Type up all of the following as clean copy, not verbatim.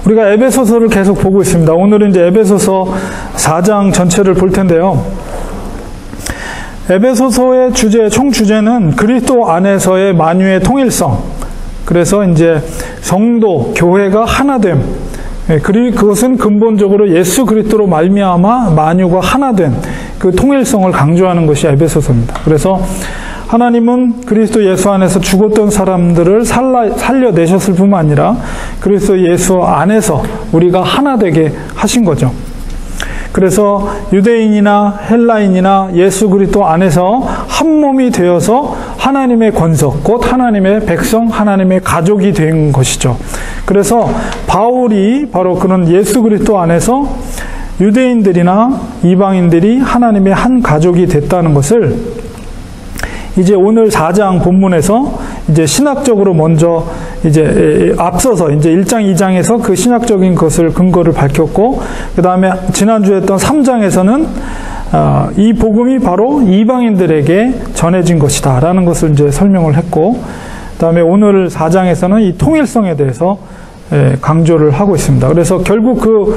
우리가 에베소서를 계속 보고 있습니다. 오늘은 이제 에베소서 4장 전체를 볼 텐데요. 에베소서의 총 주제는 그리스도 안에서의 만유의 통일성. 그래서 이제 성도, 교회가 하나됨. 그것은 근본적으로 예수 그리스도로 말미암아 만유가 하나된 그 통일성을 강조하는 것이 에베소서입니다. 그래서 하나님은 그리스도 예수 안에서 죽었던 사람들을 살려내셨을 뿐만 아니라 그리스도 예수 안에서 우리가 하나 되게 하신 거죠. 그래서 유대인이나 헬라인이나 예수 그리스도 안에서 한 몸이 되어서 하나님의 권석, 곧 하나님의 백성, 하나님의 가족이 된 것이죠. 그래서 바울이 바로 그런 예수 그리스도 안에서 유대인들이나 이방인들이 하나님의 한 가족이 됐다는 것을 이제 오늘 4장 본문에서 이제 신학적으로 먼저 이제 앞서서 이제 1장, 2장에서 그 신학적인 것을 근거를 밝혔고, 그 다음에 지난주에 했던 3장에서는 이 복음이 바로 이방인들에게 전해진 것이다 라는 것을 이제 설명을 했고, 그 다음에 오늘 4장에서는 이 통일성에 대해서 강조를 하고 있습니다. 그래서 결국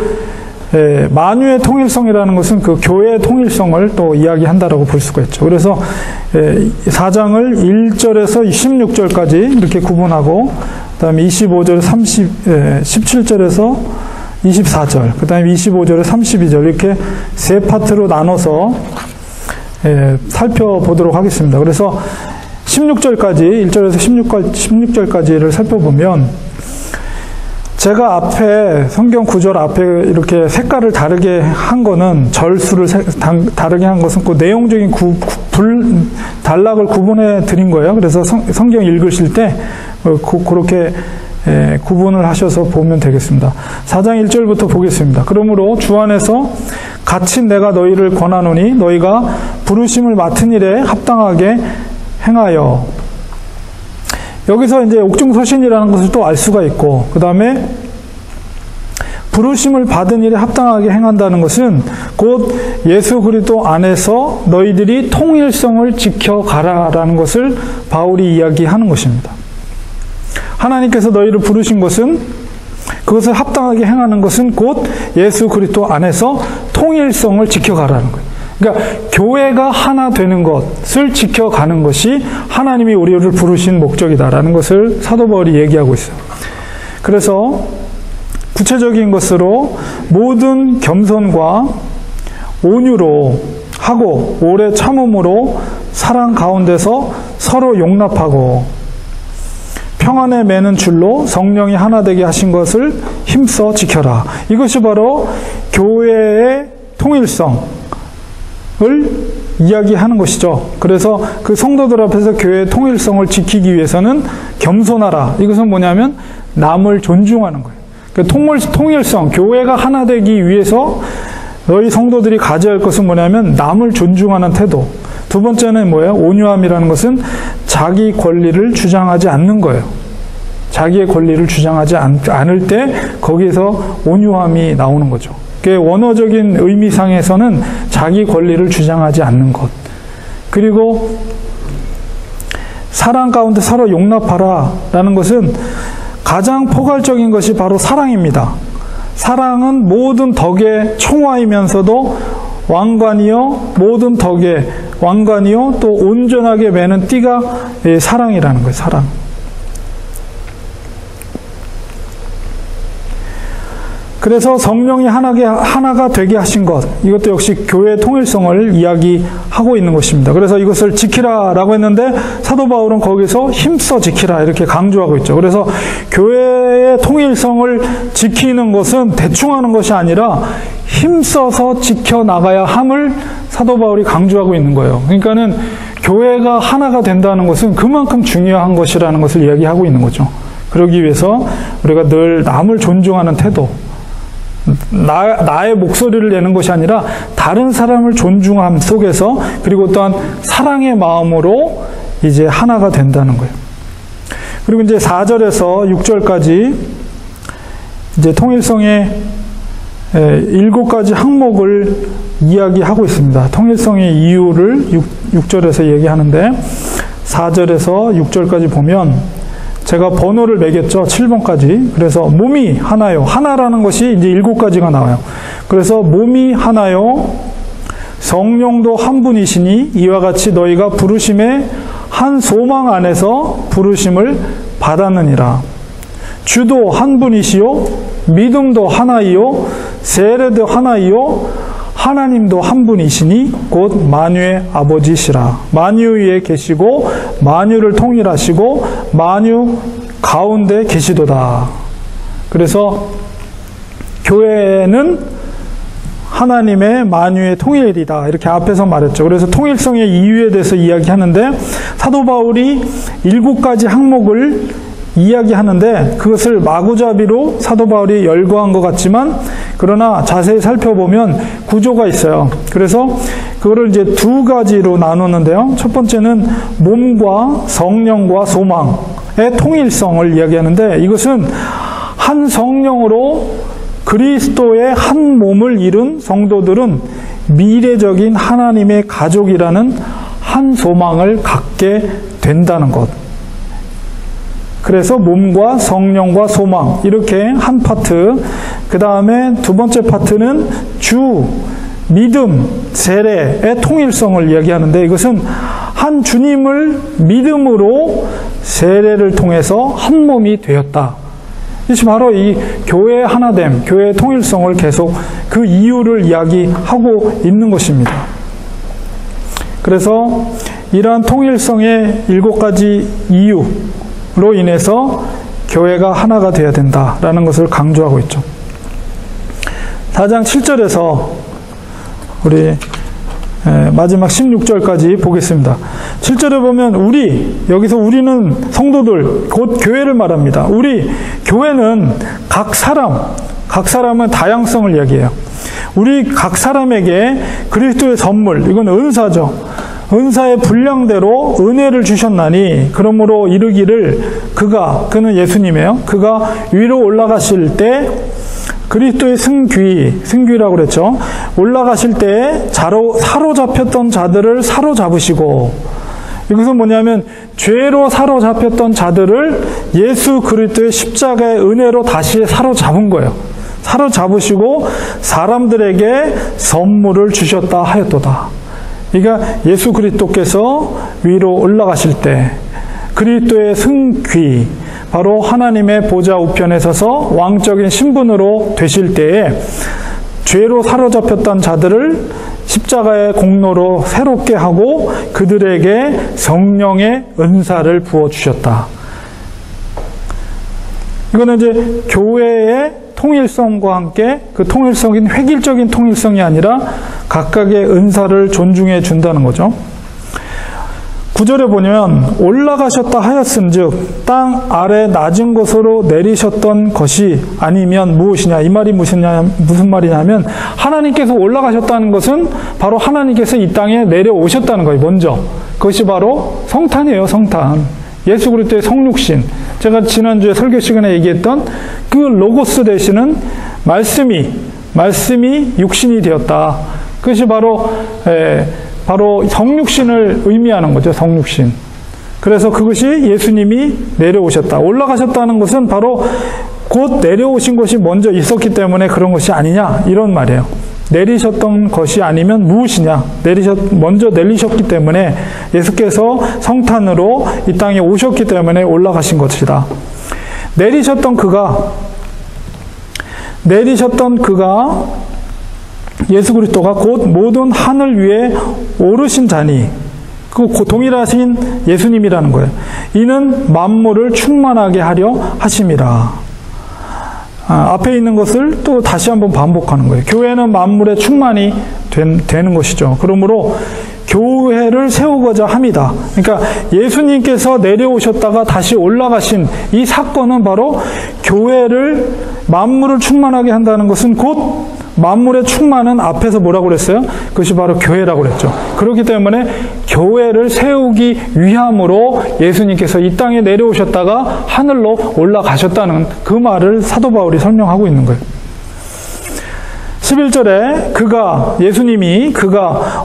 만유의 통일성이라는 것은 그 교회의 통일성을 또 이야기한다라고 볼 수가 있죠. 그래서 4장을 1절에서 16절까지 이렇게 구분하고, 그 다음에 25절, 17절에서 24절, 그 다음에 25절에 32절 이렇게 세 파트로 나눠서 살펴보도록 하겠습니다. 그래서 16절까지, 1절에서 16절까지를 살펴보면 제가 앞에 성경 구절 앞에 이렇게 색깔을 다르게 한 거는 절수를 다르게 한 것은 그 내용적인 단락을 구분해 드린 거예요. 그래서 성경 읽으실 때 그렇게 구분을 하셔서 보면 되겠습니다. 4장 1절부터 보겠습니다. 그러므로 주 안에서 갇힌 내가 너희를 권하노니 너희가 부르심을 맡은 일에 합당하게 행하여. 여기서 이제 옥중서신이라는 것을 또 알 수가 있고, 그 다음에 부르심을 받은 일에 합당하게 행한다는 것은 곧 예수 그리스도 안에서 너희들이 통일성을 지켜가라라는 것을 바울이 이야기하는 것입니다. 하나님께서 너희를 부르신 것은, 그것을 합당하게 행하는 것은 곧 예수 그리스도 안에서 통일성을 지켜가라는 거예요. 그러니까 교회가 하나 되는 것을 지켜가는 것이 하나님이 우리를 부르신 목적이다라는 것을 사도 바울이 얘기하고 있어요. 그래서 구체적인 것으로 모든 겸손과 온유로 하고 오래 참음으로 사랑 가운데서 서로 용납하고 평안에 매는 줄로 성령이 하나 되게 하신 것을 힘써 지켜라. 이것이 바로 교회의 통일성 을 이야기하는 것이죠. 그래서 그 성도들 앞에서 교회의 통일성을 지키기 위해서는 겸손하라. 이것은 뭐냐면 남을 존중하는 거예요. 그러니까 통일성, 교회가 하나 되기 위해서 너희 성도들이 가져야 할 것은 뭐냐면 남을 존중하는 태도. 두 번째는 뭐예요? 온유함이라는 것은 자기 권리를 주장하지 않는 거예요. 자기의 권리를 주장하지 않을 때 거기에서 온유함이 나오는 거죠. 원어적인 의미상에서는 자기 권리를 주장하지 않는 것. 그리고 사랑 가운데 서로 용납하라 라는 것은 가장 포괄적인 것이 바로 사랑입니다. 사랑은 모든 덕의 총화이면서도 왕관이요, 모든 덕의 왕관이요, 또 온전하게 매는 띠가 사랑이라는 거예요. 사랑. 그래서 성령이 하나가 되게 하신 것, 이것도 역시 교회의 통일성을 이야기하고 있는 것입니다. 그래서 이것을 지키라라고 했는데 사도 바울은 거기서 힘써 지키라 이렇게 강조하고 있죠. 그래서 교회의 통일성을 지키는 것은 대충 하는 것이 아니라 힘써서 지켜나가야 함을 사도 바울이 강조하고 있는 거예요. 그러니까는 교회가 하나가 된다는 것은 그만큼 중요한 것이라는 것을 이야기하고 있는 거죠. 그러기 위해서 우리가 늘 남을 존중하는 태도, 나의 목소리를 내는 것이 아니라 다른 사람을 존중함 속에서, 그리고 또한 사랑의 마음으로 이제 하나가 된다는 거예요. 그리고 이제 4절에서 6절까지 이제 통일성의 7가지 항목을 이야기하고 있습니다. 통일성의 이유를 6절에서 얘기하는데 4절에서 6절까지 보면 제가 번호를 매겼죠. 7번까지. 그래서 몸이 하나요. 하나라는 것이 이제 7가지가 나와요. 그래서 몸이 하나요. 성령도 한 분이시니 이와 같이 너희가 부르심의 한 소망 안에서 부르심을 받았느니라. 주도 한 분이시요. 믿음도 하나이요. 세례도 하나이요. 하나님도 한 분이시니 곧 만유의 아버지시라. 만유 위에 계시고 만유를 통일하시고 만유 가운데 계시도다. 그래서 교회는 하나님의 만유의 통일이다. 이렇게 앞에서 말했죠. 그래서 통일성의 이유에 대해서 이야기하는데 사도 바울이 7가지 항목을 이야기하는데 그것을 마구잡이로 사도 바울이 열거한 것 같지만 그러나 자세히 살펴보면 구조가 있어요. 그래서 그거를 이제 2가지로 나누는데요. 첫 번째는 몸과 성령과 소망의 통일성을 이야기하는데 이것은 한 성령으로 그리스도의 한 몸을 이룬 성도들은 미래적인 하나님의 가족이라는 한 소망을 갖게 된다는 것. 그래서 몸과 성령과 소망 이렇게 한 파트, 그 다음에 2번째 파트는 주, 믿음, 세례의 통일성을 이야기하는데 이것은 한 주님을 믿음으로 세례를 통해서 한 몸이 되었다. 이것이 바로 이 교회의 하나됨, 교회의 통일성을 계속 그 이유를 이야기하고 있는 것입니다. 그래서 이러한 통일성의 7가지 이유로 인해서 교회가 하나가 되어야 된다라는 것을 강조하고 있죠. 4장 7절에서 우리 마지막 16절까지 보겠습니다. 7절에 보면 여기서 우리는 성도들, 곧 교회를 말합니다. 우리 교회는 각 사람은 다양성을 이야기해요. 우리 각 사람에게 그리스도의 선물, 이건 은사죠. 은사의 분량대로 은혜를 주셨나니 그러므로 이르기를 그는 예수님이에요. 그가 위로 올라가실 때 그리스도의 승귀라고 그랬죠. 올라가실 때 사로잡혔던 자들을 사로잡으시고, 이것은 뭐냐면 죄로 사로잡혔던 자들을 예수 그리스도의 십자가의 은혜로 다시 사로잡은 거예요. 사로잡으시고 사람들에게 선물을 주셨다 하였도다. 그러니까 예수 그리스도께서 위로 올라가실 때 그리스도의 승귀, 바로 하나님의 보좌 우편에 서서 왕적인 신분으로 되실 때에 죄로 사로잡혔던 자들을 십자가의 공로로 새롭게 하고 그들에게 성령의 은사를 부어주셨다. 이거는 이제 교회의 통일성과 함께 그 통일성인 획일적인 통일성이 아니라 각각의 은사를 존중해 준다는 거죠. 9절에 보면 올라가셨다 하였은즉 땅 아래 낮은 곳으로 내리셨던 것이 아니면 무엇이냐. 이 말이 무슨 말이냐면 하나님께서 올라가셨다는 것은 바로 하나님께서 이 땅에 내려오셨다는 거예요. 먼저 그것이 바로 성탄이에요. 성탄. 예수 그리스도의 성육신. 제가 지난주에 설교 시간에 얘기했던 그 로고스 되시는 말씀이 육신이 되었다. 그것이 바로 성육신을 의미하는 거죠. 성육신. 그래서 그것이 예수님이 내려오셨다. 올라가셨다는 것은 바로 곧 내려오신 것이 먼저 있었기 때문에 그런 것이 아니냐, 이런 말이에요. 내리셨던 것이 아니면 무엇이냐. 먼저 내리셨기 때문에 예수께서 성탄으로 이 땅에 오셨기 때문에 올라가신 것이다. 내리셨던 그가 예수 그리스도가 곧 모든 하늘 위에 오르신 자니, 그 동일하신 예수님이라는 거예요. 이는 만물을 충만하게 하려 하심이라. 앞에 있는 것을 또 다시 한번 반복하는 거예요. 교회는 만물의 충만이 되는 것이죠. 그러므로 교회를 세우고자 합니다. 그러니까 예수님께서 내려오셨다가 다시 올라가신 이 사건은 바로 교회를 만물을 충만하게 한다는 것은 곧 만물의 충만은 앞에서 뭐라고 그랬어요? 그것이 바로 교회라고 그랬죠. 그렇기 때문에 교회를 세우기 위함으로 예수님께서 이 땅에 내려오셨다가 하늘로 올라가셨다는 그 말을 사도 바울이 설명하고 있는 거예요. 11절에 예수님이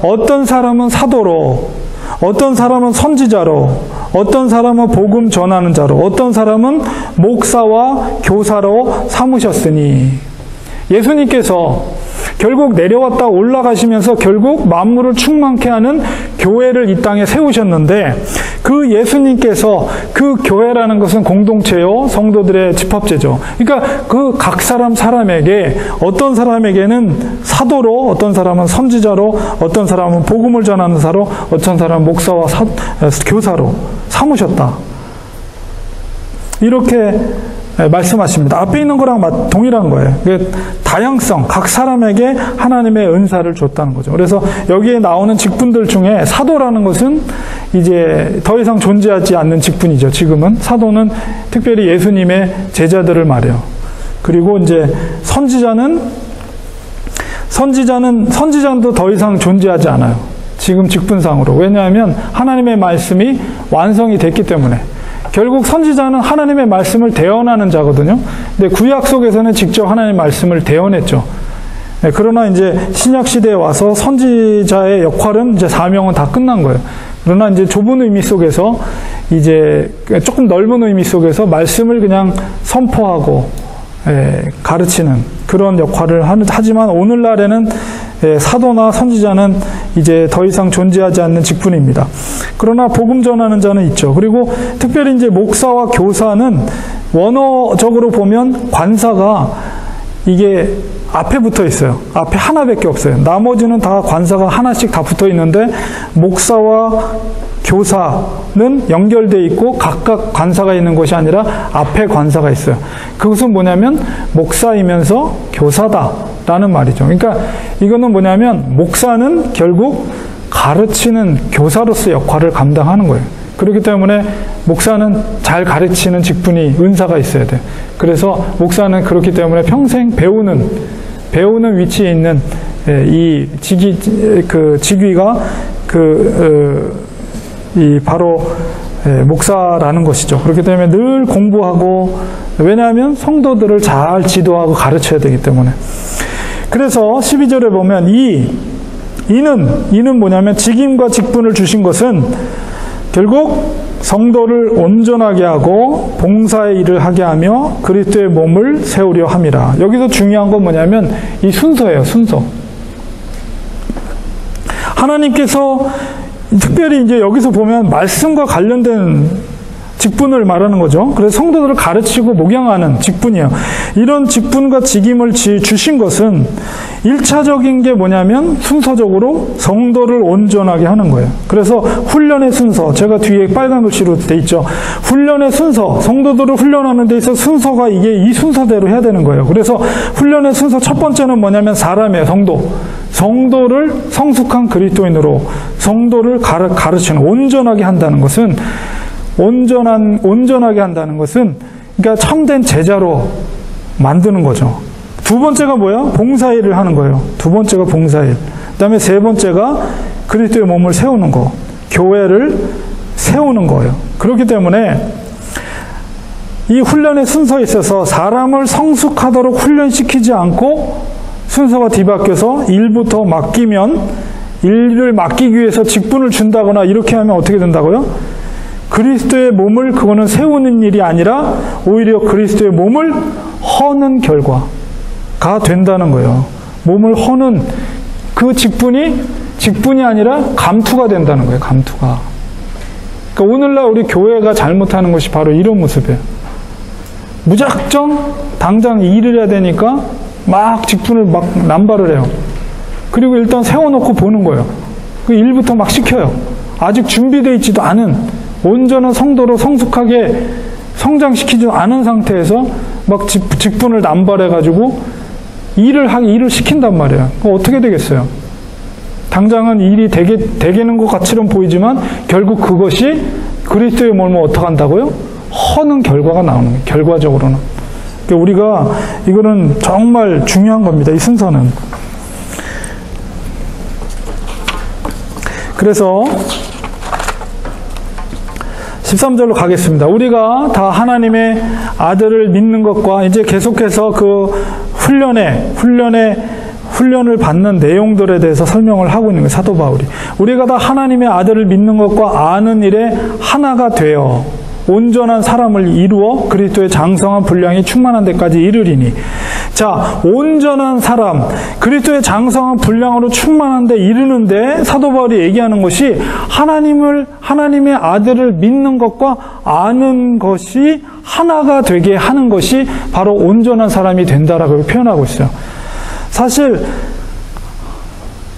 어떤 사람은 사도로, 어떤 사람은 선지자로, 어떤 사람은 복음 전하는 자로, 어떤 사람은 목사와 교사로 삼으셨으니. 예수님께서 결국 내려왔다 올라가시면서 결국 만물을 충만케 하는 교회를 이 땅에 세우셨는데, 그 예수님께서 그 교회라는 것은 공동체요, 성도들의 집합체죠. 그러니까 그 각 사람에게, 어떤 사람에게는 사도로, 어떤 사람은 선지자로, 어떤 사람은 복음을 전하는 자로, 어떤 사람은 목사와 교사로 삼으셨다. 이렇게 말씀하십니다. 앞에 있는 거랑 동일한 거예요. 다양성, 각 사람에게 하나님의 은사를 줬다는 거죠. 그래서 여기에 나오는 직분들 중에 사도라는 것은 이제 더 이상 존재하지 않는 직분이죠. 지금은 사도는 특별히 예수님의 제자들을 말해요. 그리고 이제 선지자도 더 이상 존재하지 않아요. 지금 직분상으로. 왜냐하면 하나님의 말씀이 완성이 됐기 때문에. 결국 선지자는 하나님의 말씀을 대언하는 자거든요. 근데 구약 속에서는 직접 하나님의 말씀을 대언했죠. 그러나 이제 신약 시대에 와서 선지자의 역할은 이제 사명은 다 끝난 거예요. 그러나 이제 좁은 의미 속에서, 이제 조금 넓은 의미 속에서 말씀을 그냥 선포하고 가르치는 그런 역할을 하지만 오늘날에는 사도나 선지자는 이제 더 이상 존재하지 않는 직분입니다. 그러나 복음 전하는 자는 있죠. 그리고 특별히 이제 목사와 교사는 원어적으로 보면 관사가 이게 앞에 붙어 있어요. 앞에 하나밖에 없어요. 나머지는 다 관사가 하나씩 다 붙어 있는데, 목사와 교사는 연결되어 있고 각각 관사가 있는 것이 아니라 앞에 관사가 있어요. 그것은 뭐냐면 목사이면서 교사다라는 말이죠. 그러니까 이거는 뭐냐면 목사는 결국 가르치는 교사로서의 역할을 감당하는 거예요. 그렇기 때문에 목사는 잘 가르치는 직분이, 은사가 있어야 돼요. 그래서 목사는 그렇기 때문에 평생 배우는 위치에 있는 이 직위가 바로 목사라는 것이죠. 그렇기 때문에 늘 공부하고, 왜냐하면 성도들을 잘 지도하고 가르쳐야 되기 때문에. 그래서 12절에 보면 이는 뭐냐면 직임과 직분을 주신 것은 결국 성도를 온전하게 하고 봉사의 일을 하게 하며 그리스도의 몸을 세우려 함이라. 여기서 중요한 건 뭐냐면 이 순서예요. 순서. 하나님께서 특별히 이제 여기서 보면 말씀과 관련된 직분을 말하는 거죠. 그래서 성도들을 가르치고 목양하는 직분이에요. 이런 직분과 직임을 주신 것은 1차적인 게 뭐냐면 순서적으로 성도를 온전하게 하는 거예요. 그래서 훈련의 순서, 제가 뒤에 빨간 글씨로 돼 있죠. 훈련의 순서, 성도들을 훈련하는 데 있어서 순서가 이 순서대로 해야 되는 거예요. 그래서 훈련의 순서 첫 번째는 뭐냐면 사람이에요. 성도를 성숙한 그리스도인으로 성도를 가르치는, 온전하게 한다는 것은, 온전하게 한다는 것은, 그러니까 참된 제자로 만드는 거죠. 두 번째가 뭐예요? 봉사일을 하는 거예요. 두 번째가 봉사일. 그 다음에 세 번째가 그리스도의 몸을 세우는 거. 교회를 세우는 거예요. 그렇기 때문에 이 훈련의 순서에 있어서 사람을 성숙하도록 훈련시키지 않고 순서가 뒤바뀌어서 일부터 맡기면, 일을 맡기기 위해서 직분을 준다거나 이렇게 하면 어떻게 된다고요? 그리스도의 몸을, 그거는 세우는 일이 아니라 오히려 그리스도의 몸을 허는 결과가 된다는 거예요. 몸을 허는 그 직분이 아니라 감투가 된다는 거예요. 감투가. 그러니까 오늘날 우리 교회가 잘못하는 것이 바로 이런 모습이에요. 무작정 당장 일을 해야 되니까 막 직분을 막 남발을 해요. 그리고 일단 세워놓고 보는 거예요. 그 일부터 막 시켜요. 아직 준비되어 있지도 않은, 온전한 성도로 성숙하게 성장시키지 않은 상태에서 막 직분을 남발해가지고 일을 시킨단 말이에요. 어떻게 되겠어요? 당장은 일이 되게는 것 같이는 보이지만 결국 그것이 그리스도의 몸을 어떻게 한다고요? 허는 결과가 나오는 거예요. 결과적으로는. 그러니까 우리가 이거는 정말 중요한 겁니다. 이 순서는. 그래서 13절로 가겠습니다. 우리가 다 하나님의 아들을 믿는 것과 이제 계속해서 그 훈련을 받는 내용들에 대해서 설명을 하고 있는 거예요, 사도 바울이. 우리가 다 하나님의 아들을 믿는 것과 아는 일에 하나가 되어 온전한 사람을 이루어 그리스도의 장성한 분량이 충만한 데까지 이르리니. 자, 온전한 사람, 그리스도의 장성한 분량으로 충만한 데 이르는데 사도 바울이 얘기하는 것이 하나님의 아들을 믿는 것과 아는 것이 하나가 되게 하는 것이 바로 온전한 사람이 된다라고 표현하고 있어요. 사실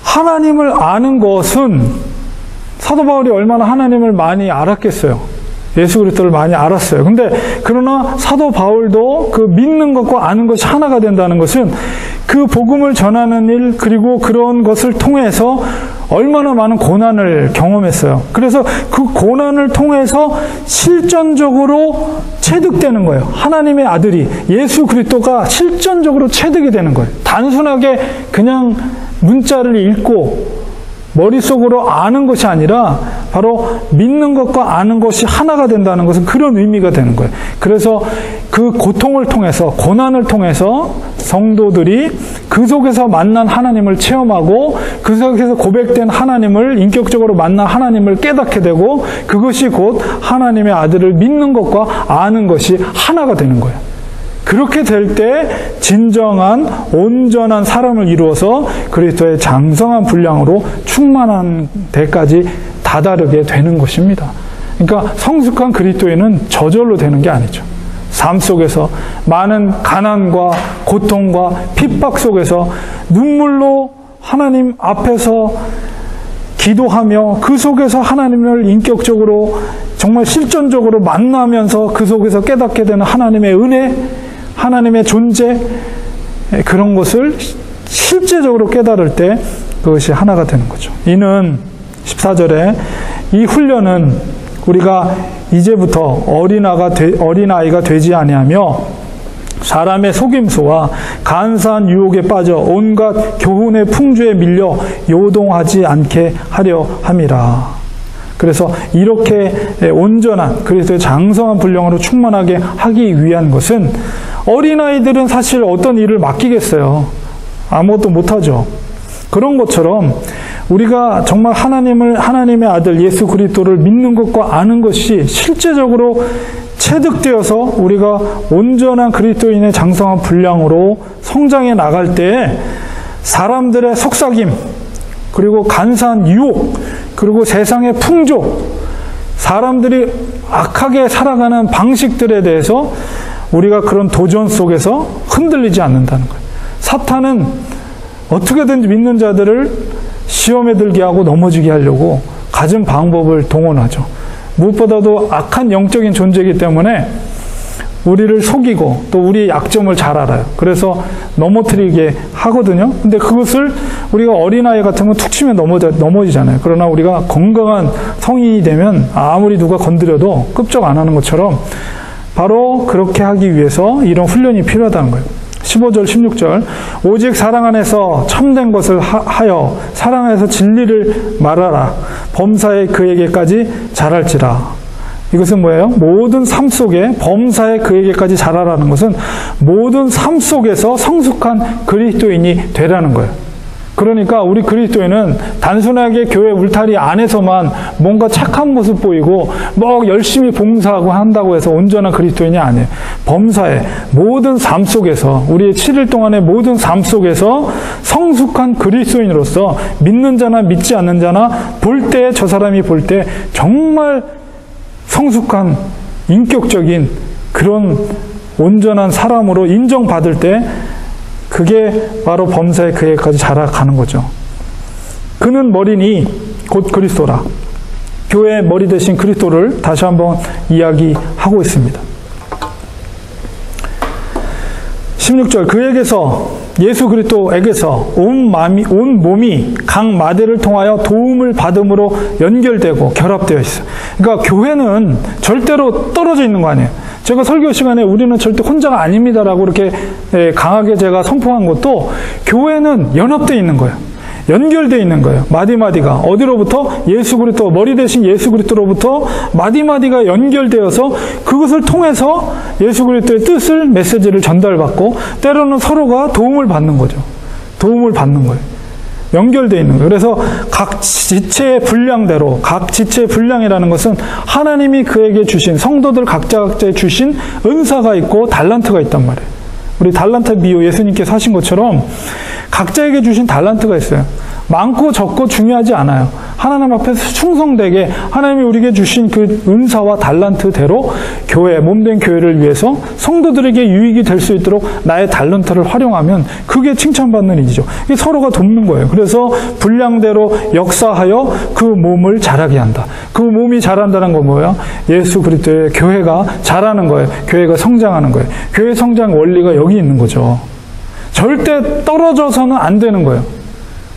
하나님을 아는 것은 사도 바울이 얼마나 하나님을 많이 알았겠어요. 예수 그리스도를 많이 알았어요. 근데 그러나 사도 바울도 그 믿는 것과 아는 것이 하나가 된다는 것은 그 복음을 전하는 일, 그리고 그런 것을 통해서 얼마나 많은 고난을 경험했어요. 그래서 그 고난을 통해서 실전적으로 체득되는 거예요. 하나님의 아들이, 예수 그리스도가 실전적으로 체득이 되는 거예요. 단순하게 그냥 문자를 읽고 머릿속으로 아는 것이 아니라 바로 믿는 것과 아는 것이 하나가 된다는 것은 그런 의미가 되는 거예요. 그래서 그 고통을 통해서, 고난을 통해서 성도들이 그 속에서 만난 하나님을 체험하고 그 속에서 고백된 하나님을, 인격적으로 만난 하나님을 깨닫게 되고 그것이 곧 하나님의 아들을 믿는 것과 아는 것이 하나가 되는 거예요. 그렇게 될 때 진정한 온전한 사람을 이루어서 그리스도의 장성한 분량으로 충만한 데까지 다다르게 되는 것입니다. 그러니까 성숙한 그리스도인은 저절로 되는 게 아니죠. 삶 속에서 많은 가난과 고통과 핍박 속에서 눈물로 하나님 앞에서 기도하며 그 속에서 하나님을 인격적으로 정말 실전적으로 만나면서 그 속에서 깨닫게 되는 하나님의 은혜, 하나님의 존재, 그런 것을 실제적으로 깨달을 때 그것이 하나가 되는 거죠. 이는 14절에 이 훈련은 우리가 이제부터 어린아이가 되지 아니하며 사람의 속임수와 간사한 유혹에 빠져 온갖 교훈의 풍조에 밀려 요동하지 않게 하려 함이라. 그래서 이렇게 온전한 그리스도의 장성한 분량으로 충만하게 하기 위한 것은, 어린아이들은 사실 어떤 일을 맡기겠어요. 아무것도 못하죠. 그런 것처럼 우리가 정말 하나님의 아들 예수 그리스도를 믿는 것과 아는 것이 실제적으로 체득되어서 우리가 온전한 그리스도인의 장성한 분량으로 성장해 나갈 때 사람들의 속삭임, 그리고 간사한 유혹, 그리고 세상의 풍조, 사람들이 악하게 살아가는 방식들에 대해서 우리가 그런 도전 속에서 흔들리지 않는다는 거예요. 사탄은 어떻게든지 믿는 자들을 시험에 들게 하고 넘어지게 하려고 갖은 방법을 동원하죠. 무엇보다도 악한 영적인 존재이기 때문에 우리를 속이고 또 우리의 약점을 잘 알아요. 그래서 넘어뜨리게 하거든요. 근데 그것을 우리가 어린아이 같으면 툭 치면 넘어지잖아요. 그러나 우리가 건강한 성인이 되면 아무리 누가 건드려도 끔찍 안 하는 것처럼 바로 그렇게 하기 위해서 이런 훈련이 필요하다는 거예요. 15절, 16절. 오직 사랑 안에서 참된 것을 하여 사랑 안에서 진리를 말하라. 범사에 그에게까지 자랄지라. 이것은 뭐예요? 모든 삶 속에 범사에 그에게까지 자라라는 것은 모든 삶 속에서 성숙한 그리스도인이 되라는 거예요. 그러니까 우리 그리스도인은 단순하게 교회 울타리 안에서만 뭔가 착한 모습 보이고 뭐 열심히 봉사하고 한다고 해서 온전한 그리스도인이 아니에요. 범사에 모든 삶 속에서, 우리의 7일 동안의 모든 삶 속에서 성숙한 그리스도인으로서 믿는 자나 믿지 않는 자나 볼 때, 저 사람이 볼 때 정말 성숙한 인격적인 그런 온전한 사람으로 인정받을 때 그게 바로 범사에 그에게까지 자라가는 거죠. 그는 머리니 곧 그리스도라. 교회의 머리 대신 그리스도를 다시 한번 이야기하고 있습니다. 16절. 그에게서, 예수 그리스도에게서 온 몸이 각 마디를 통하여 도움을 받음으로 연결되고 결합되어 있어요. 그러니까 교회는 절대로 떨어져 있는 거 아니에요. 제가 설교 시간에 우리는 절대 혼자가 아닙니다라고 이렇게 강하게 제가 선포한 것도, 교회는 연합되어 있는 거예요. 연결되어 있는 거예요. 마디마디가 어디로부터? 예수 그리스도, 머리 대신 예수 그리스도로부터 마디마디가 연결되어서 그것을 통해서 예수 그리스도의 뜻을, 메시지를 전달받고 때로는 서로가 도움을 받는 거죠. 도움을 받는 거예요. 연결되어 있는 거예요. 그래서 각 지체의 분량대로, 각 지체의 분량이라는 것은 하나님이 그에게 주신, 성도들 각자에 주신 은사가 있고 달란트가 있단 말이에요. 우리 달란트 비유 예수님께서 하신 것처럼 각자에게 주신 달란트가 있어요. 많고 적고 중요하지 않아요. 하나님 앞에서 충성되게 하나님이 우리에게 주신 그 은사와 달란트대로 교회, 몸된 교회를 위해서 성도들에게 유익이 될 수 있도록 나의 달란트를 활용하면 그게 칭찬받는 일이죠. 이게 서로가 돕는 거예요. 그래서 분량대로 역사하여 그 몸을 자라게 한다. 그 몸이 자란다는 건 뭐예요? 예수 그리스도의 교회가 자라는 거예요. 교회가 성장하는 거예요. 교회 성장 원리가 여기 있는 거죠. 절대 떨어져서는 안 되는 거예요.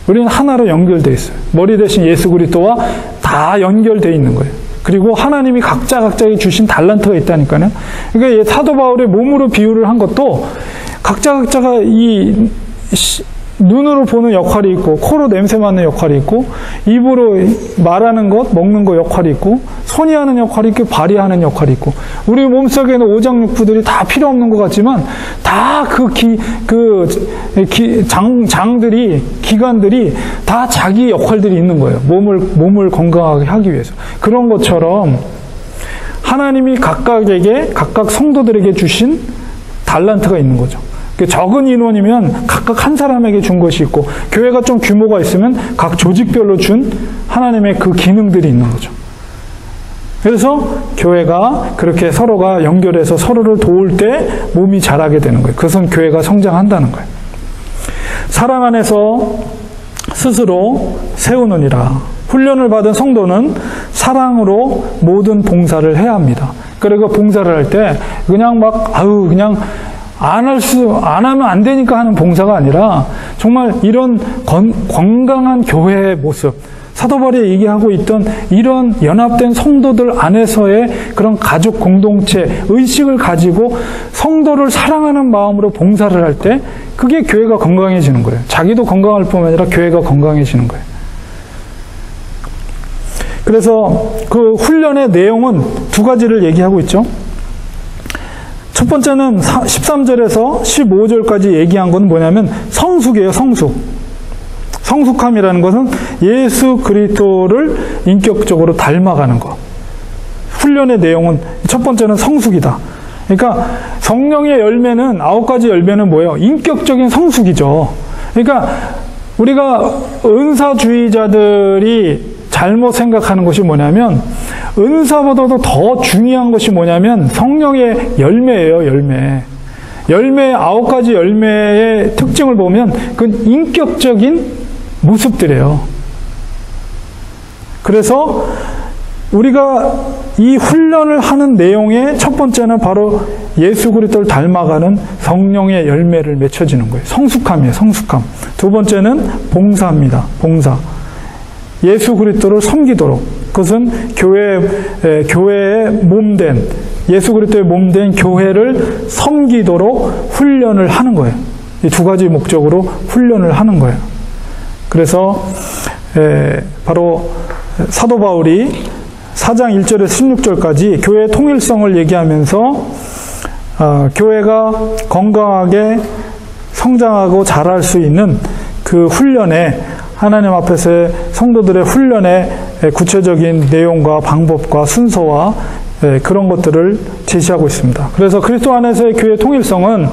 우리는 하나로 연결되어 있어요. 머리 대신 예수 그리스도와 다 연결되어 있는 거예요. 그리고 하나님이 각자에게 주신 달란트가 있다니까요. 그러니까 사도 바울의 몸으로 비유를 한 것도 각자가 이 눈으로 보는 역할이 있고, 코로 냄새 맡는 역할이 있고, 입으로 말하는 것, 먹는 것 역할이 있고, 손이 하는 역할이 있고, 발이 하는 역할이 있고, 우리 몸속에는 오장육부들이 다 필요 없는 것 같지만, 다 장들이, 기관들이 다 자기 역할들이 있는 거예요. 몸을 건강하게 하기 위해서. 그런 것처럼, 하나님이 각각 성도들에게 주신 달란트가 있는 거죠. 적은 인원이면 각각 한 사람에게 준 것이 있고, 교회가 좀 규모가 있으면 각 조직별로 준 하나님의 그 기능들이 있는 거죠. 그래서 교회가 그렇게 서로가 연결해서 서로를 도울 때 몸이 자라게 되는 거예요. 그것은 교회가 성장한다는 거예요. 사랑 안에서 스스로 세우느니라. 훈련을 받은 성도는 사랑으로 모든 봉사를 해야 합니다. 그리고 봉사를 할 때 그냥 안 하면 안 되니까 하는 봉사가 아니라 정말 이런 건강한 교회의 모습, 사도 바울이 얘기하고 있던 이런 연합된 성도들 안에서의 그런 가족 공동체 의식을 가지고 성도를 사랑하는 마음으로 봉사를 할 때 그게 교회가 건강해지는 거예요. 자기도 건강할 뿐만 아니라 교회가 건강해지는 거예요. 그래서 그 훈련의 내용은 두 가지를 얘기하고 있죠. 첫 번째는 13절에서 15절까지 얘기한 건 뭐냐면 성숙이에요. 성숙함이라는 것은 예수 그리스도를 인격적으로 닮아가는 것. 훈련의 내용은 첫 번째는 성숙이다. 그러니까 성령의 열매는 9가지 열매는 뭐예요? 인격적인 성숙이죠. 그러니까 우리가 은사주의자들이 잘못 생각하는 것이 뭐냐면 은사보다도 더 중요한 것이 뭐냐면 성령의 열매예요. 열매 9가지 열매의 특징을 보면 그건 인격적인 모습들이에요. 그래서 우리가 이 훈련을 하는 내용의 첫 번째는 바로 예수 그리스도를 닮아가는 성령의 열매를 맺혀지는 거예요. 성숙함이에요. 성숙함. 두 번째는 봉사입니다. 봉사. 예수 그리스도를 섬기도록, 그것은 교회의 몸된, 예수 그리스도의 몸된 교회를 섬기도록 훈련을 하는 거예요. 이 두 가지 목적으로 훈련을 하는 거예요. 그래서 바로 사도 바울이 4장 1절에서 16절까지 교회의 통일성을 얘기하면서 교회가 건강하게 성장하고 자랄 수 있는 그 훈련에, 하나님 앞에서의 성도들의 훈련의 구체적인 내용과 방법과 순서와 그런 것들을 제시하고 있습니다. 그래서 그리스도 안에서의 교회의 통일성은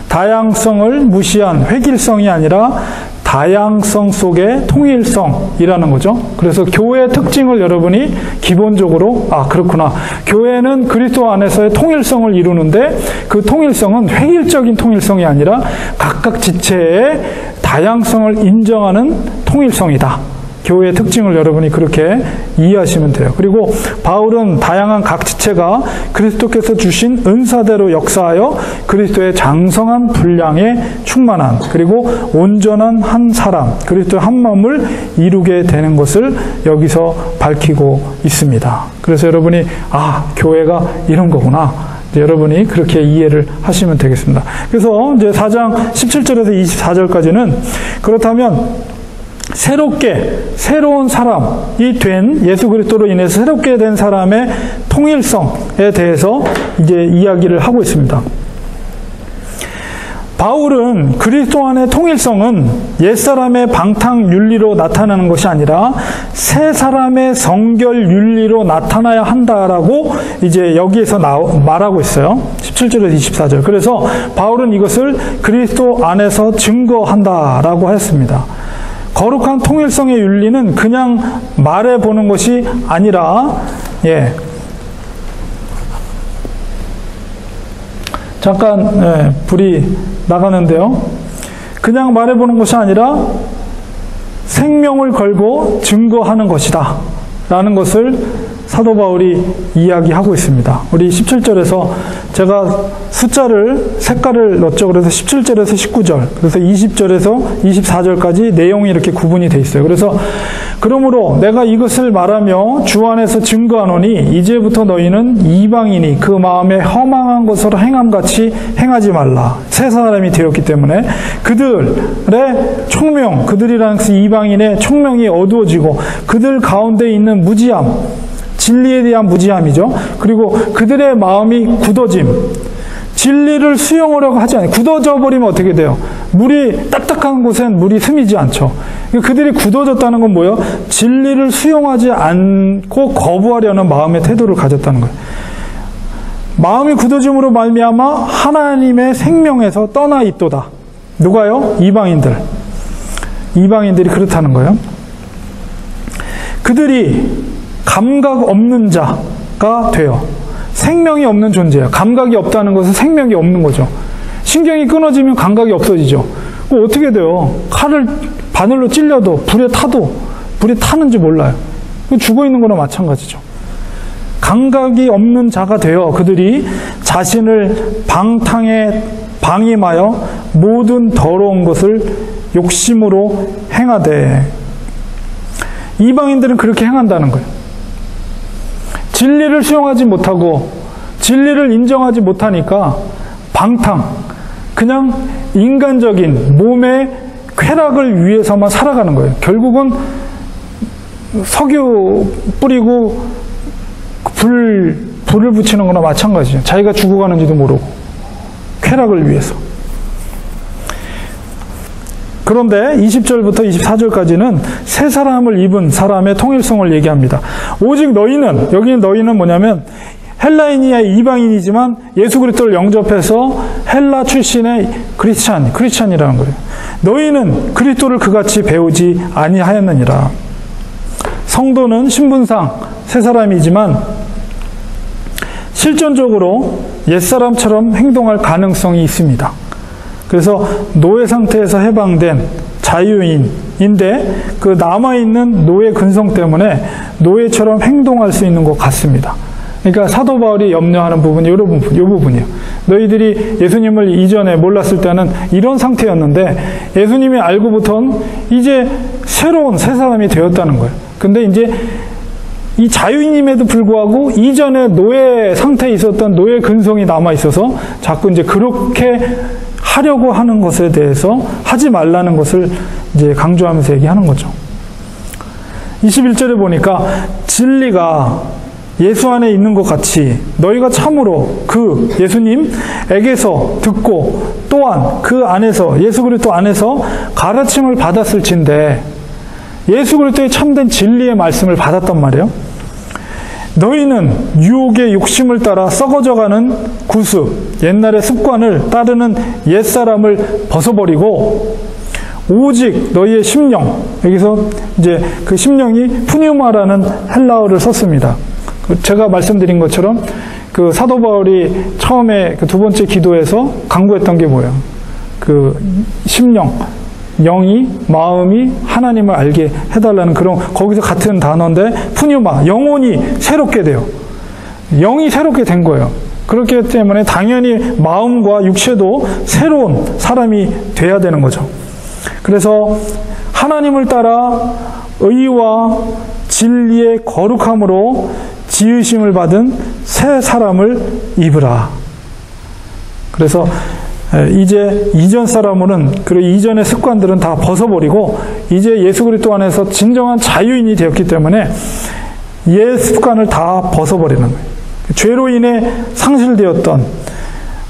다양성을 무시한 획일성이 아니라 다양성 속의 통일성이라는 거죠. 그래서 교회의 특징을 여러분이 기본적으로 그렇구나. 교회는 그리스도 안에서의 통일성을 이루는데 그 통일성은 획일적인 통일성이 아니라 각각 지체의 다양성을 인정하는 통일성이다. 교회의 특징을 여러분이 그렇게 이해하시면 돼요. 그리고 바울은 다양한 각 지체가 그리스도께서 주신 은사대로 역사하여 그리스도의 장성한 분량에 충만한, 그리고 온전한 한 사람, 그리스도의 한 마음을 이루게 되는 것을 여기서 밝히고 있습니다. 그래서 여러분이 교회가 이런 거구나, 여러분이 그렇게 이해를 하시면 되겠습니다. 그래서 이제 4장 17절에서 24절까지는 그렇다면 새로운 사람이 된, 예수 그리스도로 인해서 새롭게 된 사람의 통일성에 대해서 이제 이야기를 하고 있습니다. 바울은 그리스도 안의 통일성은 옛사람의 방탕윤리로 나타나는 것이 아니라 새 사람의 성결윤리로 나타나야 한다라고 이제 여기에서 말하고 있어요. 17절에서 24절. 그래서 바울은 이것을 그리스도 안에서 증거한다라고 했습니다. 거룩한 통일성의 윤리는 그냥 말해보는 것이 아니라, 잠깐, 불이 나가는데요. 그냥 말해보는 것이 아니라 생명을 걸고 증거하는 것이다 라는 것을 사도 바울이 이야기하고 있습니다. 우리 17절에서 제가 색깔을 넣었죠. 그래서 17절에서 19절, 그래서 20절에서 24절까지 내용이 이렇게 구분이 되어 있어요. 그래서 그러므로 내가 이것을 말하며 주 안에서 증거하노니 이제부터 너희는 이방인이 그 마음에 허망한 것으로 행함같이 행하지 말라. 새 사람이 되었기 때문에 그들의 총명, 그들이라는 이방인의 총명이 어두워지고 그들 가운데 있는 무지함, 진리에 대한 무지함이죠. 그리고 그들의 마음이 굳어짐, 진리를 수용하려고 하지 않아요. 굳어져 버리면 어떻게 돼요? 물이 딱딱한 곳엔 물이 스미지 않죠. 그들이 굳어졌다는 건 뭐예요? 진리를 수용하지 않고 거부하려는 마음의 태도를 가졌다는 거예요. 마음이 굳어짐으로 말미암아 하나님의 생명에서 떠나 있도다. 누가요? 이방인들이 그렇다는 거예요. 그들이 감각 없는 자가 돼요. 생명이 없는 존재예요. 감각이 없다는 것은 생명이 없는 거죠. 신경이 끊어지면 감각이 없어지죠. 어떻게 돼요? 칼을 바늘로 찔려도 불에 타는지 몰라요. 죽어 있는 거나 마찬가지죠. 감각이 없는 자가 되어 그들이 자신을 방탕에 방임하여 모든 더러운 것을 욕심으로 행하되, 이방인들은 그렇게 행한다는 거예요. 진리를 수용하지 못하고 진리를 인정하지 못하니까 그냥 인간적인 몸의 쾌락을 위해서만 살아가는 거예요. 결국은 석유 뿌리고 불을 붙이는 거나 마찬가지죠. 자기가 죽어가는지도 모르고 쾌락을 위해서. 그런데 20절부터 24절까지는 새 사람을 입은 사람의 통일성을 얘기합니다. 오직 너희는, 여기 너희는 뭐냐면 헬라인이야 이방인이지만 예수 그리스도를 영접해서 헬라 출신의 크리스찬이라는 거예요. 너희는 그리스도를 그같이 배우지 아니하였느니라. 성도는 신분상 새 사람이지만 실존적으로 옛사람처럼 행동할 가능성이 있습니다. 그래서 노예 상태에서 해방된 자유인인데 그 남아있는 노예 근성 때문에 노예처럼 행동할 수 있는 것 같습니다. 그러니까 사도 바울이 염려하는 부분이 이 부분이에요. 너희들이 예수님을 이전에 몰랐을 때는 이런 상태였는데 예수님이 알고부터는 이제 새로운 새 사람이 되었다는 거예요. 근데 이제 이 자유인임에도 불구하고 이전에 노예 상태에 있었던 노예 근성이 남아있어서 자꾸 이제 그렇게 하려고 하는 것에 대해서 하지 말라는 것을 이제 강조하면서 얘기하는 거죠. 21절에 보니까 진리가 예수 안에 있는 것 같이 너희가 참으로 그 예수님에게서 듣고 또한 그 안에서 예수 그리스도 안에서 가르침을 받았을진데 예수 그리스도의 참된 진리의 말씀을 받았단 말이에요. 너희는 유혹의 욕심을 따라 썩어져가는 구습, 옛날의 습관을 따르는 옛사람을 벗어버리고 오직 너희의 심령, 여기서 이제 그 심령이 푸뉴마라는 헬라어를 썼습니다. 제가 말씀드린 것처럼 그 사도 바울이 처음에 그 두 번째 기도에서 강구했던 게 뭐예요? 그 심령, 영이, 마음이 하나님을 알게 해달라는 그런, 거기서 같은 단어인데 푸뉴마, 영혼이 새롭게 돼요. 영이 새롭게 된 거예요. 그렇기 때문에 당연히 마음과 육체도 새로운 사람이 돼야 되는 거죠. 그래서 하나님을 따라 의와 진리의 거룩함으로 지으심을 받은 새 사람을 입으라. 그래서 이제 이전 사람은, 그리고 이전의 습관들은 다 벗어버리고 이제 예수 그리스도 안에서 진정한 자유인이 되었기 때문에 옛 습관을 다 벗어버리는 거예요. 죄로 인해 상실되었던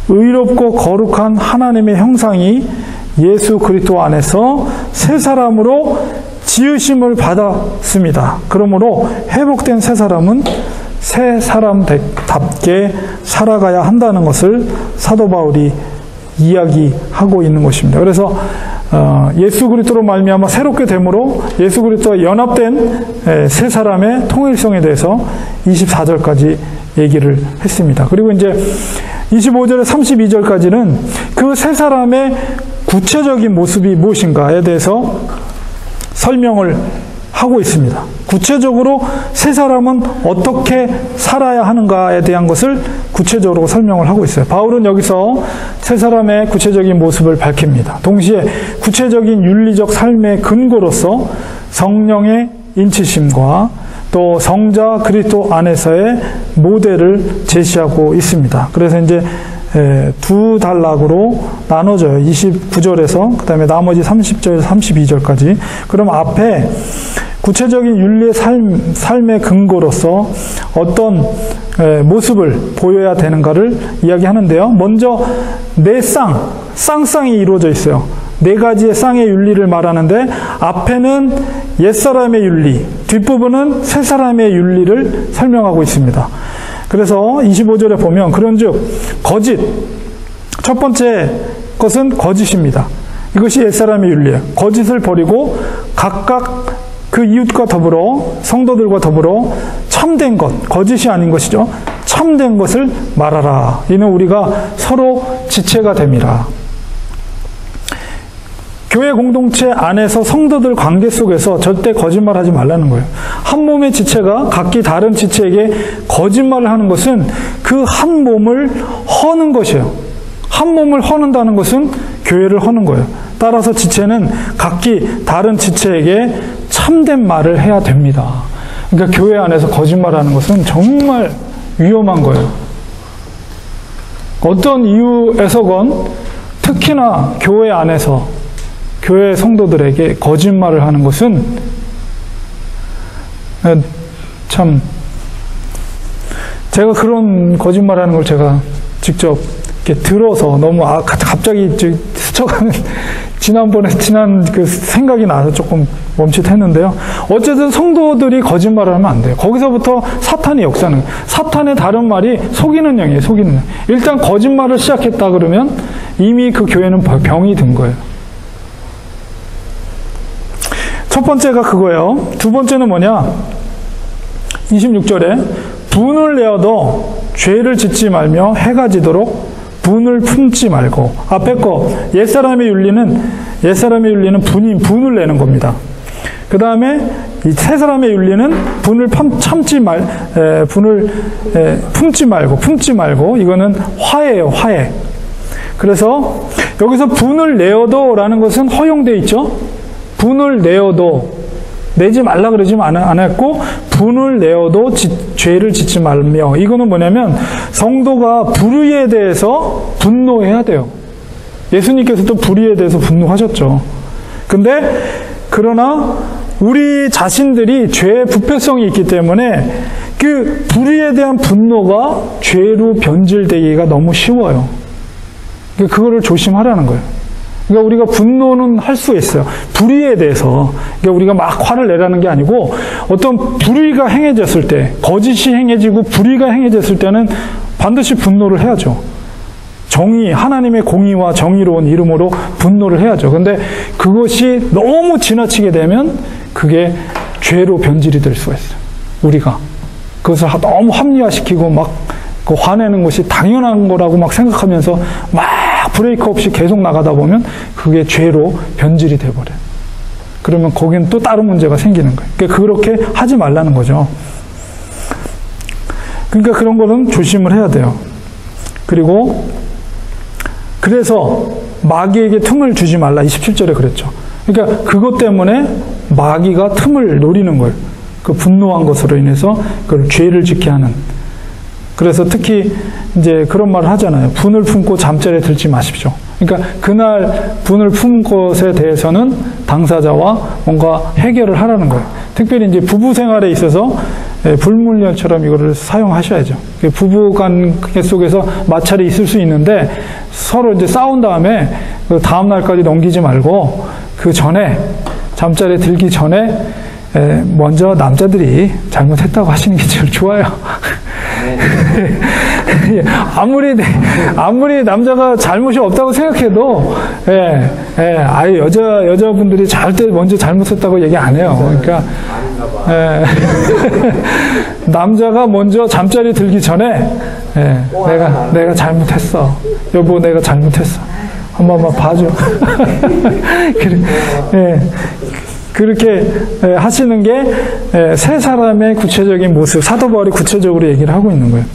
의롭고 거룩한 하나님의 형상이 예수 그리스도 안에서 새 사람으로 지으심을 받았습니다. 그러므로 회복된 새 사람은 새 사람답게 살아가야 한다는 것을 사도 바울이 이야기하고 있는 것입니다. 그래서 예수 그리스도로 말미암아 새롭게 됨으로 예수 그리스도와 연합된 새 사람의 통일성에 대해서 24절까지 얘기를 했습니다. 그리고 이제 25절에 32절까지는 그 새 사람의 구체적인 모습이 무엇인가에 대해서 설명을 하고 있습니다. 구체적으로 새 사람은 어떻게 살아야 하는가에 대한 것을 구체적으로 설명을 하고 있어요. 바울은 여기서 새 사람의 구체적인 모습을 밝힙니다. 동시에 구체적인 윤리적 삶의 근거로서 성령의 인치심과 또 성자 그리스도 안에서의 모델을 제시하고 있습니다. 그래서 이제 두 단락으로 나눠져요. 29절에서 그 다음에 나머지 30절, 32절까지. 그럼 앞에 구체적인 윤리의 삶의 근거로서 어떤 모습을 보여야 되는가를 이야기하는데요. 먼저 네 쌍쌍이 이루어져 있어요. 네 가지의 쌍의 윤리를 말하는데 앞에는 옛사람의 윤리, 뒷부분은 새사람의 윤리를 설명하고 있습니다. 그래서 25절에 보면 그런즉 거짓, 첫 번째 것은 거짓입니다. 이것이 옛사람의 윤리예요. 거짓을 버리고 각각 그 이웃과 더불어 성도들과 더불어 참된 것, 거짓이 아닌 것이죠. 참된 것을 말하라. 이는 우리가 서로 지체가 됨이라. 교회 공동체 안에서 성도들 관계 속에서 절대 거짓말하지 말라는 거예요. 한 몸의 지체가 각기 다른 지체에게 거짓말을 하는 것은 그 한 몸을 허는 것이에요. 한 몸을 허는다는 것은 교회를 허는 거예요. 따라서 지체는 각기 다른 지체에게 참된 말을 해야 됩니다. 그러니까 교회 안에서 거짓말하는 것은 정말 위험한 거예요. 어떤 이유에서건 특히나 교회 안에서 교회 성도들에게 거짓말을 하는 것은 참 제가 그런 거짓말하는 걸 제가 직접 이렇게 들어서 너무 갑자기 스쳐가는 지난 그 생각이 나서 조금 멈칫했는데요. 어쨌든 성도들이 거짓말을 하면 안 돼요. 거기서부터 사탄이 역사는 거예요. 사탄의 다른 말이 속이는 영이에요. 속이는 영. 일단 거짓말을 시작했다 그러면 이미 그 교회는 병이 든 거예요. 첫 번째가 그거예요. 두 번째는 뭐냐? 26절에 분을 내어도 죄를 짓지 말며 해가 지도록 분을 품지 말고. 앞에 거 옛사람의 윤리는 분을 내는 겁니다. 그 다음에 이 새 사람의 윤리는 분을 품지 말고 이거는 화해예요. 화해. 그래서 여기서 분을 내어도라는 것은 허용되어 있죠. 분을 내어도 내지 말라 그러지만 안 했고 분을 내어도 죄를 짓지 말며. 이거는 뭐냐면 성도가 불의에 대해서 분노해야 돼요. 예수님께서도 불의에 대해서 분노하셨죠. 그러나 우리 자신들이 죄의 부패성이 있기 때문에 그 불의에 대한 분노가 죄로 변질되기가 너무 쉬워요. 그거를 조심하라는 거예요. 그러니까 우리가 분노는 할 수 있어요. 불의에 대해서. 그러니까 우리가 막 화를 내라는 게 아니고 어떤 불의가 행해졌을 때, 거짓이 행해지고 불의가 행해졌을 때는 반드시 분노를 해야죠. 하나님의 공의와 정의로운 이름으로 분노를 해야죠. 근데 그것이 너무 지나치게 되면 그게 죄로 변질이 될 수가 있어요. 우리가. 그것을 너무 합리화시키고 막 화내는 것이 당연한 거라고 막 생각하면서 막 브레이크 없이 계속 나가다 보면 그게 죄로 변질이 돼버려요. 그러면 거기는 또 다른 문제가 생기는 거예요. 그러니까 그렇게 하지 말라는 거죠. 그러니까 그런 거는 조심을 해야 돼요. 그래서 마귀에게 틈을 주지 말라. 27절에 그랬죠. 그러니까 그것 때문에 마귀가 틈을 노리는 거예요. 그 분노한 것으로 인해서 그걸 죄를 짓게 하는. 그래서 특히 이제 그런 말을 하잖아요. 분을 품고 잠자리에 들지 마십시오. 그러니까 그날 분을 품 것에 대해서는 당사자와 뭔가 해결을 하라는 거예요. 특별히 이제 부부 생활에 있어서 불문율처럼 이거를 사용하셔야죠. 부부 관계 속에서 마찰이 있을 수 있는데 서로 이제 싸운 다음에 다음 날까지 넘기지 말고 그 전에 잠자리에 들기 전에 먼저 남자들이 잘못했다고 하시는 게 제일 좋아요. 아무리 남자가 잘못이 없다고 생각해도, 아예 여자분들이 절대 먼저 잘못했다고 얘기 안 해요. 그러니까, 남자가 먼저 잠자리 들기 전에, 내가 잘못했어. 여보, 내가 잘못했어. 한 번만 봐줘. 그렇게 하시는 게 세 사람의 구체적인 모습, 사도 바울이 구체적으로 얘기를 하고 있는 거예요.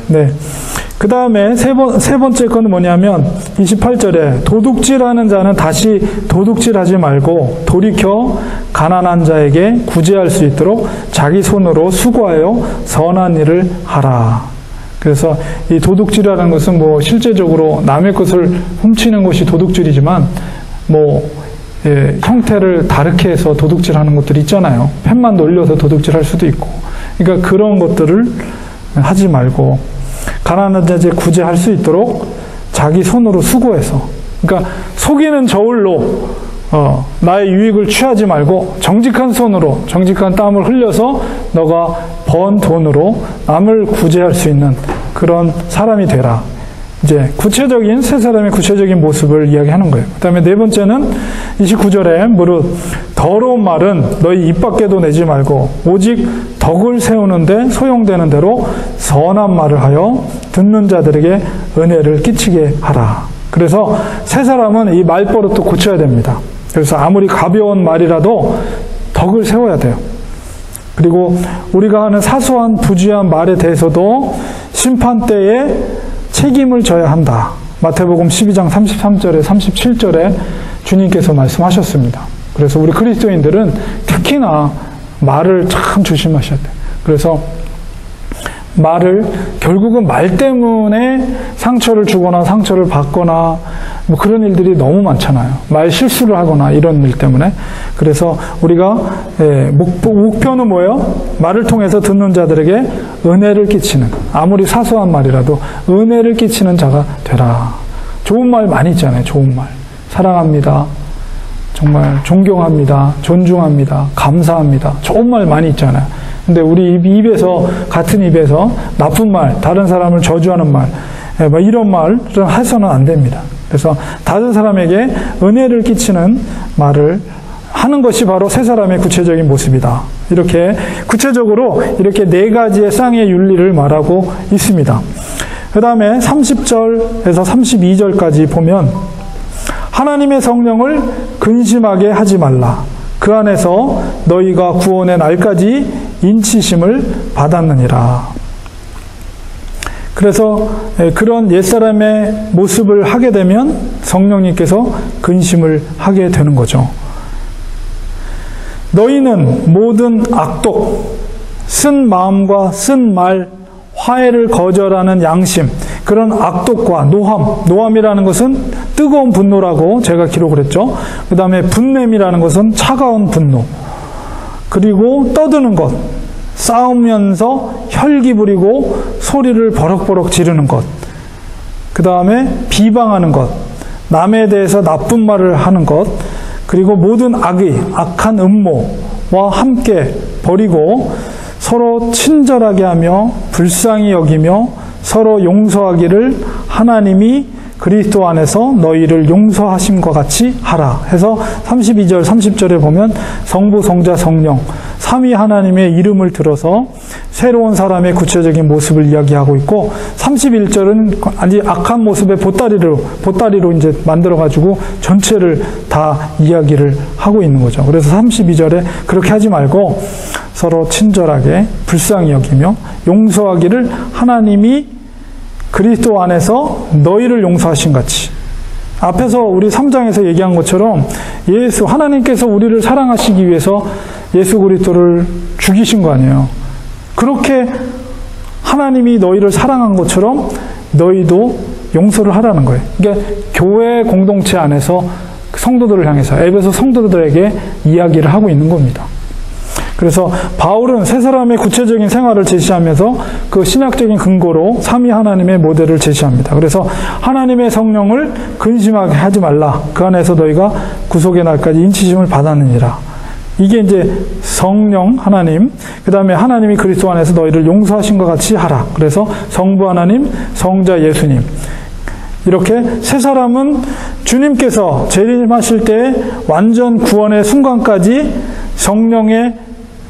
네. 그 다음에 세 번째 거는 뭐냐면 28절에 도둑질하는 자는 다시 도둑질하지 말고 돌이켜 가난한 자에게 구제할 수 있도록 자기 손으로 수고하여 선한 일을 하라. 그래서 이 도둑질이라는 것은 뭐 실제적으로 남의 것을 훔치는 것이 도둑질이지만 형태를 다르게 해서 도둑질하는 것들이 있잖아요. 펜만 놀려서 도둑질할 수도 있고. 그러니까 그런 것들을 하지 말고 가난한 자에 구제할 수 있도록 자기 손으로 수고해서. 그러니까 속이는 저울로 나의 유익을 취하지 말고 정직한 손으로 정직한 땀을 흘려서 너가 번 돈으로 남을 구제할 수 있는 그런 사람이 되라. 이제 구체적인 세 사람의 구체적인 모습을 이야기하는 거예요. 그 다음에 네 번째는 29절에 무릇 더러운 말은 너희 입 밖에도 내지 말고 오직 덕을 세우는데 소용되는 대로 선한 말을 하여 듣는 자들에게 은혜를 끼치게 하라. 그래서 세 사람은 이 말버릇도 고쳐야 됩니다. 그래서 아무리 가벼운 말이라도 덕을 세워야 돼요. 그리고 우리가 하는 사소한 부주의한 말에 대해서도 심판 때에 책임을 져야 한다. 마태복음 12장 33절에 37절에 주님께서 말씀하셨습니다. 그래서 우리 그리스도인들은 특히나 말을 참 조심하셔야 돼요. 그래서 말을 결국은 말 때문에 상처를 주거나 상처를 받거나 뭐 그런 일들이 너무 많잖아요. 말 실수를 하거나 이런 일 때문에. 그래서 우리가 목표는 뭐예요? 말을 통해서 듣는 자들에게 은혜를 끼치는, 아무리 사소한 말이라도 은혜를 끼치는 자가 되라. 좋은 말 많이 있잖아요. 좋은 말. 사랑합니다. 정말 존경합니다. 존중합니다. 감사합니다. 좋은 말 많이 있잖아요. 근데 우리 입에서, 같은 입에서 나쁜 말, 다른 사람을 저주하는 말, 이런 말을 해서는 안 됩니다. 그래서 다른 사람에게 은혜를 끼치는 말을 하는 것이 바로 세 사람의 구체적인 모습이다. 이렇게 구체적으로 이렇게 네 가지의 쌍의 윤리를 말하고 있습니다. 그 다음에 30절에서 32절까지 보면 하나님의 성령을 근심하게 하지 말라. 그 안에서 너희가 구원의 날까지 인치심을 받았느니라. 그래서 그런 옛사람의 모습을 하게 되면 성령님께서 근심을 하게 되는 거죠. 너희는 모든 악독, 쓴 마음과 쓴 말, 화해를 거절하는 양심, 그런 악독과 노함이라는 것은 뜨거운 분노라고 제가 기록을 했죠. 그 다음에 분냄이라는 것은 차가운 분노, 그리고 떠드는 것, 싸우면서 혈기 부리고 소리를 버럭버럭 지르는 것, 그 다음에 비방하는 것, 남에 대해서 나쁜 말을 하는 것, 그리고 모든 악한 음모와 함께 버리고 서로 친절하게 하며 불쌍히 여기며 서로 용서하기를 하나님이 그리스도 안에서 너희를 용서하심과 같이 하라 해서 32절 30절에 보면 성부 성자 성령 삼위 하나님의 이름을 들어서 새로운 사람의 구체적인 모습을 이야기하고 있고 31절은 아주 악한 모습의 보따리로 이제 만들어가지고 전체를 다 이야기를 하고 있는 거죠. 그래서 32절에 그렇게 하지 말고 서로 친절하게 불쌍히 여기며 용서하기를 하나님이 그리스도 안에서 너희를 용서하신 같이. 앞에서 우리 3장에서 얘기한 것처럼 하나님께서 우리를 사랑하시기 위해서 예수 그리스도를 죽이신 거 아니에요. 그렇게 하나님이 너희를 사랑한 것처럼 너희도 용서를 하라는 거예요. 그러니까 교회 공동체 안에서 성도들을 향해서, 에베소 성도들에게 이야기를 하고 있는 겁니다. 그래서 바울은 세 사람의 구체적인 생활을 제시하면서 그 신학적인 근거로 삼위 하나님의 모델을 제시합니다. 그래서 하나님의 성령을 근심하게 하지 말라. 그 안에서 너희가 구속의 날까지 인치심을 받았느니라. 이게 이제 성령 하나님, 그 다음에 하나님이 그리스도 안에서 너희를 용서하신 것 같이 하라. 그래서 성부 하나님, 성자 예수님. 이렇게 세 사람은 주님께서 재림하실 때 완전 구원의 순간까지 성령의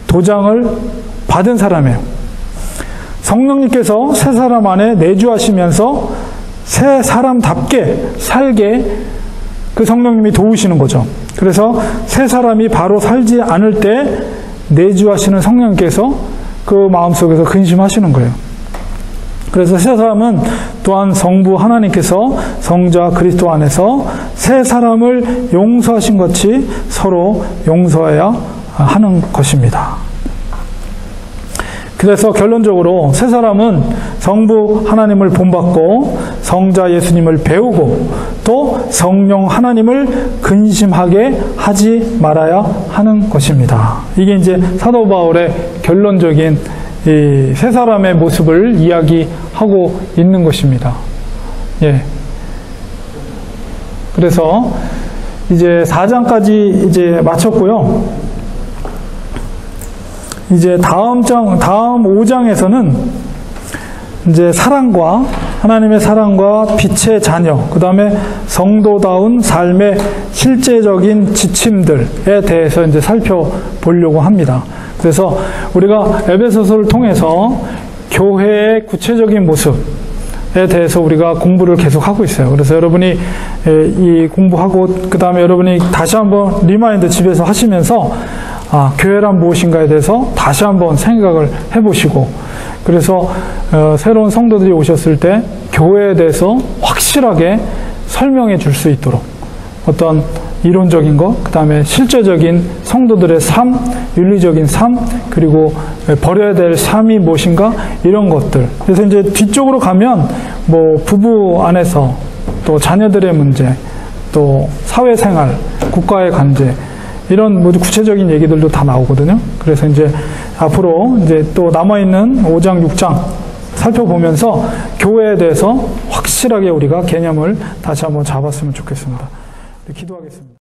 도장을 받은 사람이에요. 성령님께서 세 사람 안에 내주하시면서 세 사람답게 살게 그 성령님이 도우시는 거죠. 그래서 세 사람이 바로 살지 않을 때 내주하시는 성령님께서 그 마음속에서 근심하시는 거예요. 그래서 세 사람은 또한 성부 하나님께서 성자 그리스도 안에서 세 사람을 용서하신 것이 서로 용서해야 하는 것입니다. 그래서 결론적으로 세 사람은 성부 하나님을 본받고 성자 예수님을 배우고 또 성령 하나님을 근심하게 하지 말아야 하는 것입니다. 이게 이제 사도 바울의 결론적인 이 세 사람의 모습을 이야기하고 있는 것입니다. 예. 그래서 이제 4장까지 이제 마쳤고요. 이제 다음 5장에서는 이제 사랑과 하나님의 사랑과 빛의 자녀, 그 다음에 성도다운 삶의 실제적인 지침들에 대해서 이제 살펴보려고 합니다. 그래서 우리가 에베소서를 통해서 교회의 구체적인 모습에 대해서 우리가 공부를 계속하고 있어요. 그래서 여러분이 이 공부하고 그 다음에 여러분이 다시 한번 리마인드 집에서 하시면서 교회란 무엇인가에 대해서 다시 한번 생각을 해보시고, 그래서 새로운 성도들이 오셨을 때 교회에 대해서 확실하게 설명해 줄 수 있도록 어떤 이론적인 것, 그 다음에 실제적인 성도들의 삶, 윤리적인 삶, 그리고 버려야 될 삶이 무엇인가, 이런 것들. 그래서 이제 뒤쪽으로 가면 뭐 부부 안에서 또 자녀들의 문제, 또 사회생활, 국가의 관계, 이런 모두 구체적인 얘기들도 다 나오거든요. 그래서 이제 앞으로 이제 또 남아있는 5장, 6장 살펴보면서 교회에 대해서 확실하게 우리가 개념을 다시 한번 잡았으면 좋겠습니다. 기도하겠습니다.